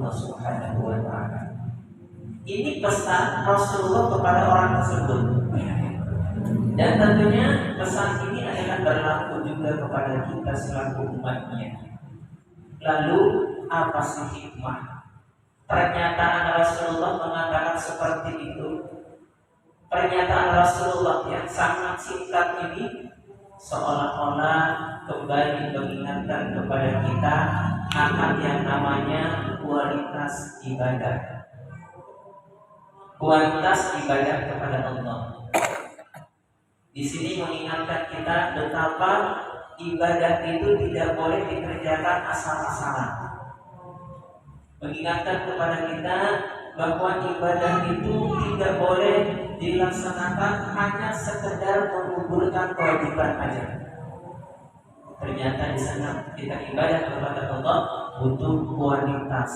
Allah Subhanahu wa Ta'ala. Ini pesan Rasulullah kepada orang tersebut. Dan tentunya pesan ini akan berlaku juga kepada kita selaku umatnya. Lalu apa sih hikmah? Pernyataan Rasulullah mengatakan seperti itu. Pernyataan Rasulullah yang sangat singkat ini seolah-olah kembali mengingatkan kepada kita akan yang namanya kualitas ibadah. Kualitas ibadah kepada Allah. Di sini mengingatkan kita betapa ibadah itu tidak boleh dikerjakan asal-asalan. Mengingatkan kepada kita bahwa ibadah itu tidak boleh dilaksanakan hanya sekedar menggugurkan kewajiban aja. Ternyata di sana kita ibadah kepada Allah butuh kualitas.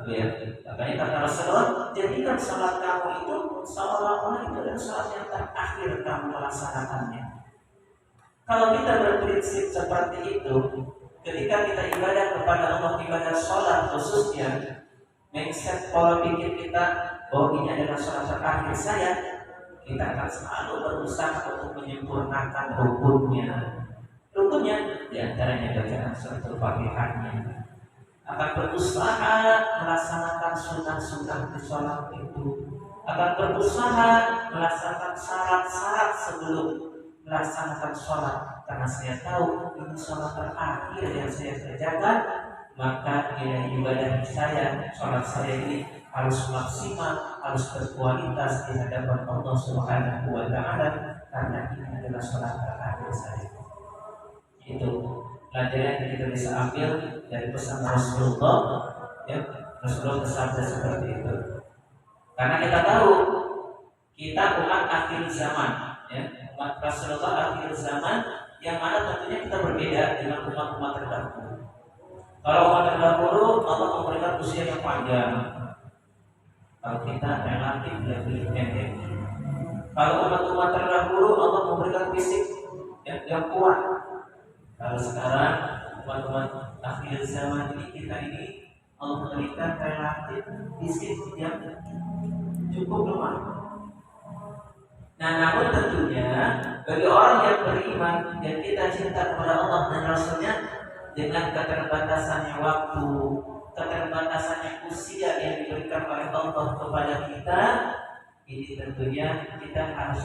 Ya. Makanya kata Rasulullah, jadikan salat kamu itu seolah-olah itu adalah salat yang terakhir kamu melaksanakannya. Kalau kita berprinsip seperti itu, ketika kita ibadah kepada Allah, ibadah salat khususnya, mindset pola pikir kita bahwa ini adalah salat terakhir saya, kita akan selalu berusaha untuk menyempurnakan rukunnya. Rukunnya diantaranya bacaan surat Al-Fatihahnya. Akan berusaha melaksanakan sunah-sunah di sholat itu, akan berusaha melaksanakan syarat-syarat sebelum melaksanakan sholat, karena saya tahu ini sholat terakhir yang saya kerjakan, maka nilai ibadah saya, sholat saya ini harus maksimal, harus berkualitas di hadapan Allah Subhanahu wa Ta'ala, karena ini adalah sholat terakhir saya. Itu pelajaran yang kita bisa ambil dari pesan Rasulullah, ya. Rasulullah bersabda seperti itu. Karena kita tahu kita umat akhir zaman, ya. Umat Rasulullah akhir zaman, yang mana tentunya kita berbeda dengan umat-umat terdahulu. Kalau umat terdahulu Allah memberikan usia yang panjang, kalau kita relatif lebih pendek. Kalau umat-umat terdahulu Allah memberikan fisik yang kuat. Kalau sekarang umat-umat akhir zaman kita ini Allah memberikan relatif fisik yang cukup lemah. Nah, namun tentunya bagi orang yang beriman dan kita cinta kepada Allah dan Rasulnya, dengan keterbatasannya waktu, keterbatasannya usia yang diberikan oleh Allah kepada kita, ini tentunya kita harus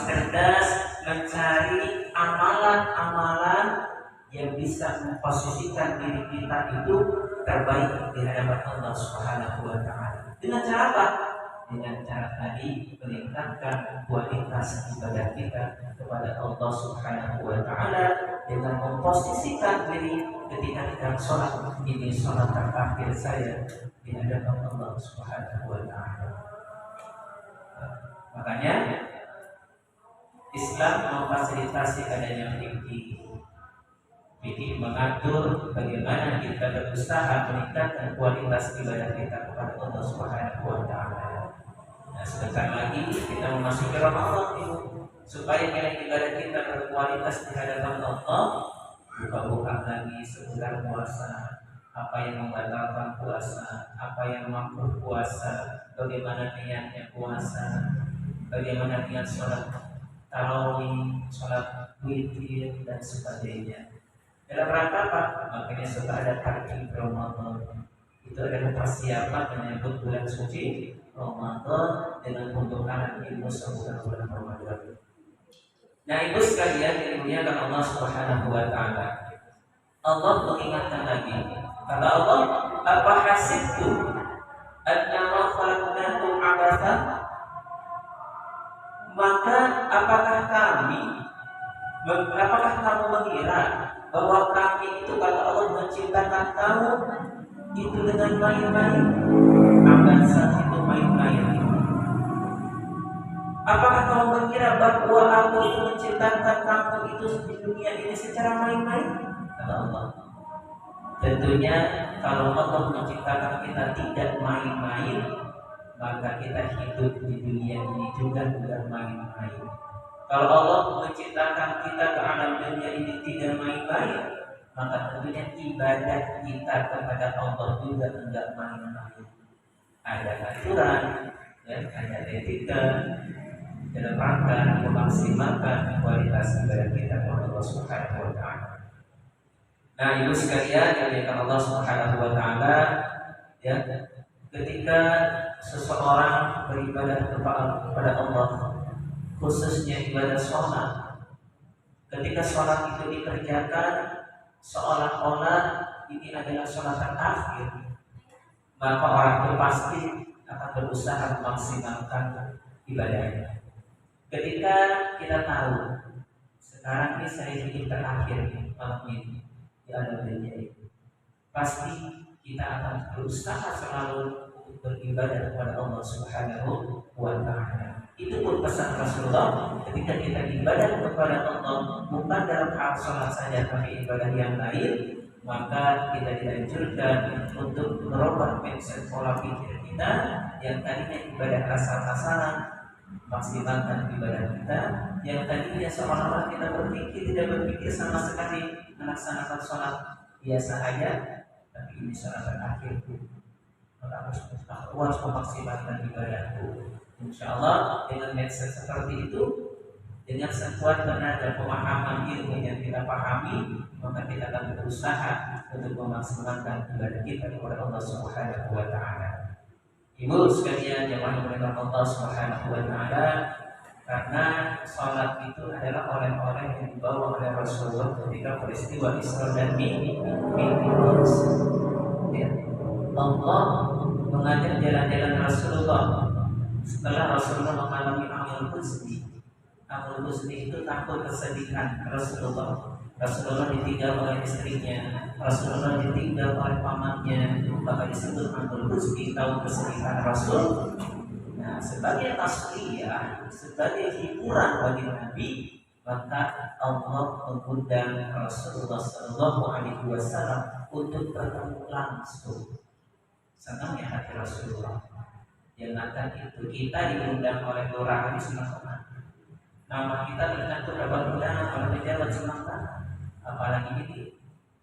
cerdas mencari amalan-amalan yang bisa memposisikan diri kita itu terbaik di hadapan Allah Subhanahu wa Ta'ala. Dengan cara apa? Dengan cara tadi meningkatkan kualitas ibadah kita kepada Allah Subhanahu wa Ta'ala, dengan memposisikan diri ketika kita sholat, ini sholat terakhir saya di hadapan Allah Subhanahu wa Ta'ala. Makanya Islam memfasilitasi adanya fikih. Fikih mengatur bagaimana kita berusaha meningkatkan kualitas ibadah kita kepada Allah Subhanahu wa Ta'ala. Nah, sebentar lagi kita memasuki Ramadan itu, supaya nilai ibadah kita berkualitas di hadapan Allah. Buka-buka lagi sebulan puasa, apa yang membatalkan puasa, apa yang mampu puasa, bagaimana niatnya puasa, bagaimana niat sholat tarawih, sholat witir dan sebagainya. Dalam rangka apa? Makanya setelah ada takdir Ramadan, itu adalah persiapan menyambut bulan suci Ramadan dengan pembekalan ilmu sebulan bulan Ramadan. Nah, ibu sekalian dimuliakan Allah Subhanahu wa Ta'ala, Allah mengingatkan lagi, kata Allah, apa hasibtu annama khalaqnakum abatha? Maka apakah kamu mengira bahwa kami itu, kata Allah, menciptakan kamu itu dengan main-main? Abasa itu main-main. Apakah kamu mengira bahwa aku itu menciptakan kamu itu di dunia ini secara main-main? Kata Allah. Tentunya kalau Allah menciptakan kita tidak main-main, maka kita hidup di dunia ini juga bukan main-main. Kalau Allah menciptakan kita ke alam dunia ini tidak main-main, maka tentunya ibadah kita kepada Allah juga enggak main-main. Ada aturan, ya, ada etika dalam rangka memaksimalkan kualitas ibadah kita kepada Allah Subhanahu wa taala. Nah, ibu sekalian yang dimuliakan Allah Subhanahu wa taala, ya, ketika seseorang beribadah kepada Allah, khususnya ibadah sholat, ketika sholat itu dikerjakan seolah-olah ini adalah sholat terakhir, maka orang itu pasti akan berusaha memaksimalkan ibadahnya. Ketika kita tahu sekarang ini saya hidup terakhir malam ini di alam dunia ini, pasti kita akan berusaha selalu untuk beribadah kepada Allah Subhanahu wa taala. Itu pun pesan Rasulullah, ketika kita ibadah kepada Allah bukan dalam hal sholat saja tapi ibadah yang lain, maka kita dianjurkan untuk merubah mindset pola pikir kita yang tadinya ibadah asal-asalan, maksimalkan ibadah kita yang tadinya seolah-olah kita tidak berpikir sama sekali melaksanakan sholat biasa aja, tapi ini sholat terakhir, maka harus memaksimalkan ibadahku. Insya Allah dengan mindset seperti itu, dengan sekuat tenaga pemahaman ilmu yang kita pahami, maka kita akan berusaha untuk memaksimalkan ibadah kita kepada Allah Subhanahu wa taala. Ibu sekalian yang dimuliakan Allah Subhanahu wa taala, karena salat itu adalah oleh-oleh yang dibawa oleh Rasulullah ketika peristiwa Isra dan Mi'raj. Ya. Allah mengajar jalan-jalan Rasulullah setelah Rasulullah mengalami amul husni. Amul husni itu takut kesedihan Rasulullah. Rasulullah ditinggal oleh istrinya, Rasulullah ditinggal oleh pamannya, maka disebut amul husni, tahu kesedihan Rasul. Nah, sebagai tasliyah, sebagai hiburan bagi Nabi, maka Allah mengundang Rasulullah Sallallahu Alaihi Wasallam untuk bertemu langsung. Senangnya hati Rasulullah. Yang akan itu kita diundang oleh lurah di Sumatera. Nama kita tercatat dapat undangan oleh pejabat Sumatera. Apalagi ini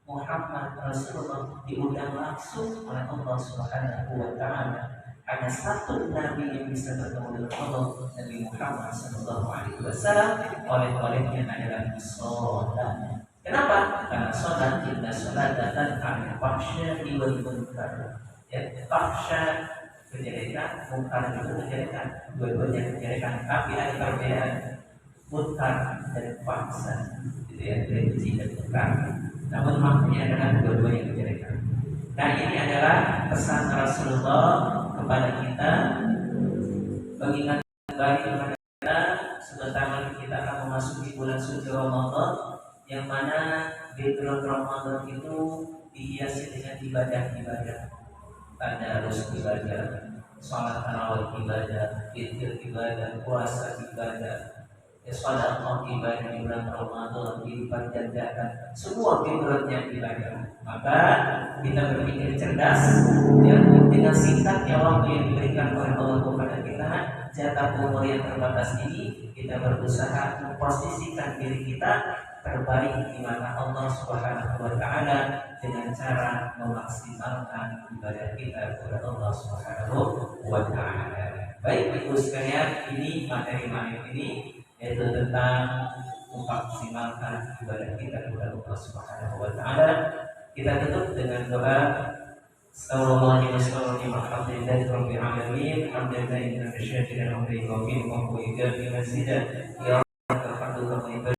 Muhammad Rasulullah diundang langsung oleh Allah Subhanahu wa taala. Ada satu nabi yang bisa bertemu dengan Allah, Nabi Muhammad sallallahu alaihi wasallam, oleh-olehnya adalah sholat. Kenapa? Karena sholat, inna sholata tanha 'anil wal munkar. Ya, fahsya kejelekan, munkar itu kejelekan, dua-duanya kejelekan, tapi ada perbedaan munkar dan fahsya, gitu ya, benci dan munkar. Namun maknanya adalah dua-duanya kejelekan. Nah, ini adalah pesan Rasulullah kepada kita, mengingat kembali kepada kita sebentar lagi kita akan memasuki bulan suci Ramadan, yang mana di bulan Ramadan itu dihiasi dengan ibadah-ibadah. Tadarus ibadah, sholat tarawih ibadah, witir ibadah, puasa ibadah, sedekah ibadah di bulan Ramadan dilipat gandakan, semua fitrahnya ibadah. Maka kita berpikir cerdas, ya, dengan singkatnya waktu yang diberikan oleh Allah kepada kita, jatah umur yang terbatas ini, kita berusaha memposisikan diri kita terbaik di mana Allah Subhanahu wa taala dengan cara memaksimalkan ibadah kita kepada Allah Subhanahu wa taala. Baik Ibu sekalian, ini materi malam ini yaitu tentang memaksimalkan ibadah kita kepada Allah Subhanahu wa taala. Kita tutup dengan doa Assalamualaikum warahmatullahi wabarakatuh. Alhamdulillah syakiran amri wa fihi wa yujabi masjidan ya rabbal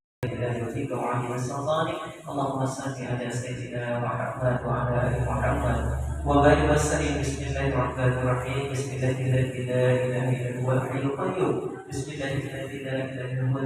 اللهم صل على سيدنا محمد وعلى ال محمد وبارك وسلم. بسم الله الرحمن الرحيم. بسم الله الذي لا اله الا هو الحي القيوم. بسم الله الذي لا اله الا هو